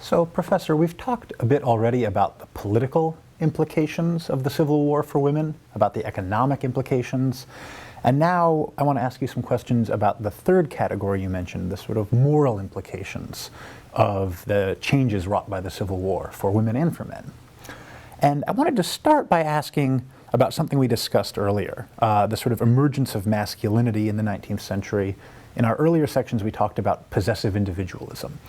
So, Professor, we've talked a bit already about the political implications of the Civil War for women, about the economic implications, and now I want to ask you some questions about the third category you mentioned, the sort of moral implications of the changes wrought by the Civil War for women and for men. And I wanted to start by asking about something we discussed earlier, the sort of emergence of masculinity in the 19th century. In our earlier sections, we talked about possessive individualism,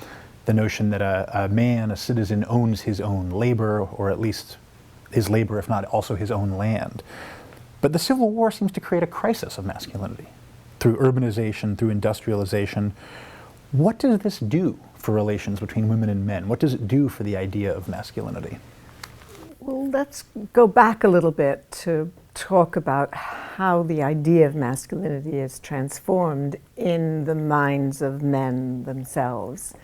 the notion that a man, a citizen, owns his own labor, or at least his labor, if not also his own land. But the Civil War seems to create a crisis of masculinity through urbanization, through industrialization. What does this do for relations between women and men? What does it do for the idea of masculinity? Well, let's go back a little bit to talk about how the idea of masculinity is transformed in the minds of men themselves.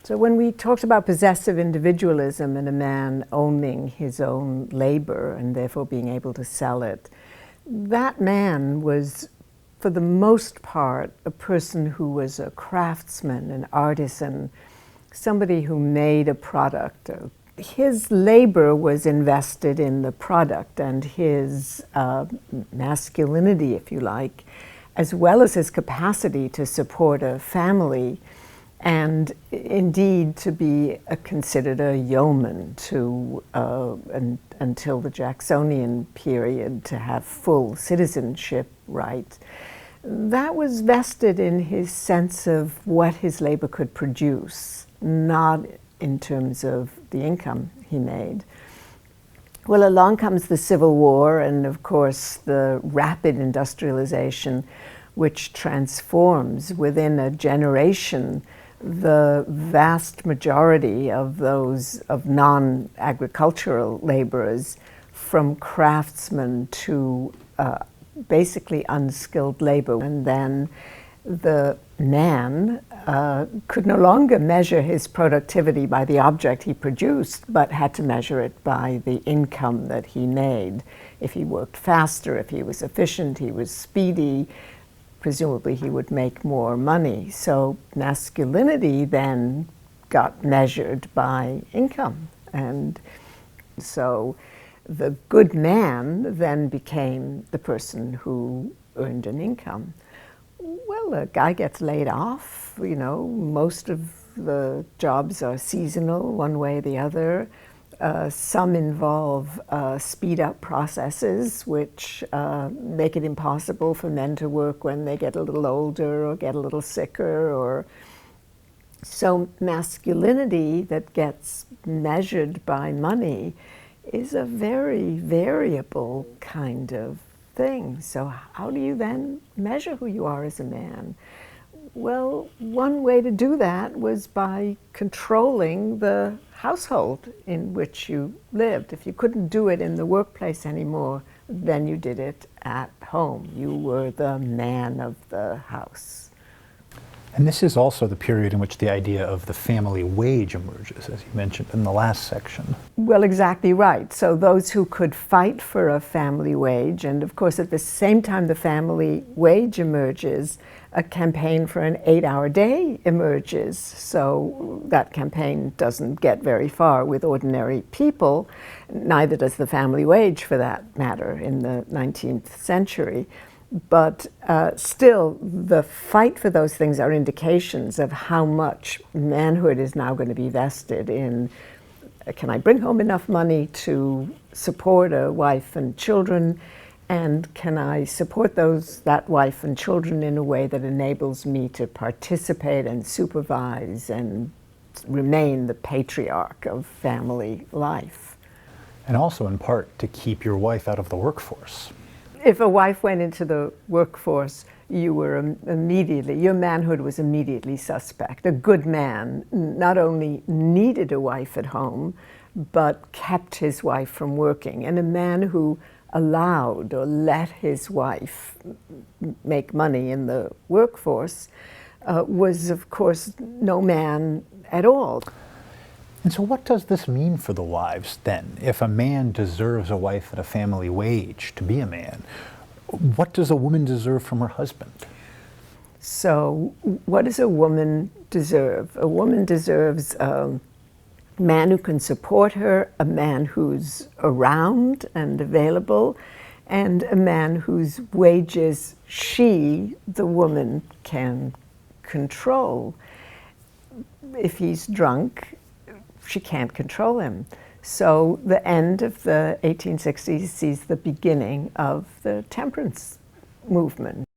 So when we talked about possessive individualism and a man owning his own labor and therefore being able to sell it, that man was, for the most part, a person who was a craftsman, an artisan, somebody who made a product. His labor was invested in the product, and his masculinity, if you like, as well as his capacity to support a family, and indeed to be considered a yeoman until the Jacksonian period, to have full citizenship right. That was vested in his sense of what his labor could produce, not in terms of the income he made. Well, along comes the Civil War and, of course, the rapid industrialization, which transforms within a generation the vast majority of those of non-agricultural laborers from craftsmen to basically unskilled labor. And then the man could no longer measure his productivity by the object he produced, but had to measure it by the income that he made. If he worked faster, if he was efficient, he was speedy, presumably he would make more money. So masculinity then got measured by income. And so the good man then became the person who earned an income. Well, a guy gets laid off, you know, most of the jobs are seasonal one way or the other. Some involve speed-up processes which make it impossible for men to work when they get a little older or get a little sicker. Or so masculinity that gets measured by money is a very variable kind of thing. So how do you then measure who you are as a man? Well, one way to do that was by controlling the household in which you lived. If you couldn't do it in the workplace anymore, then you did it at home. You were the man of the house. And this is also the period in which the idea of the family wage emerges, as you mentioned in the last section. Well, exactly right. So those who could fight for a family wage, and of course at the same time the family wage emerges, a campaign for an 8-hour day emerges. So that campaign doesn't get very far with ordinary people, neither does the family wage for that matter in the 19th century. But still, the fight for those things are indications of how much manhood is now going to be vested in, can I bring home enough money to support a wife and children, and can I support that wife and children in a way that enables me to participate and supervise and remain the patriarch of family life. And also in part to keep your wife out of the workforce. If a wife went into the workforce, you were immediately, your manhood was immediately suspect. A good man not only needed a wife at home, but kept his wife from working. And a man who allowed or let his wife make money in the workforce was, of course, no man at all. And so what does this mean for the wives then? If a man deserves a wife at a family wage to be a man, what does a woman deserve from her husband? So what does a woman deserve? A woman deserves man who can support her, a man who's around and available, and a man whose wages she, the woman, can control. If he's drunk, she can't control him. So the end of the 1860s sees the beginning of the temperance movement.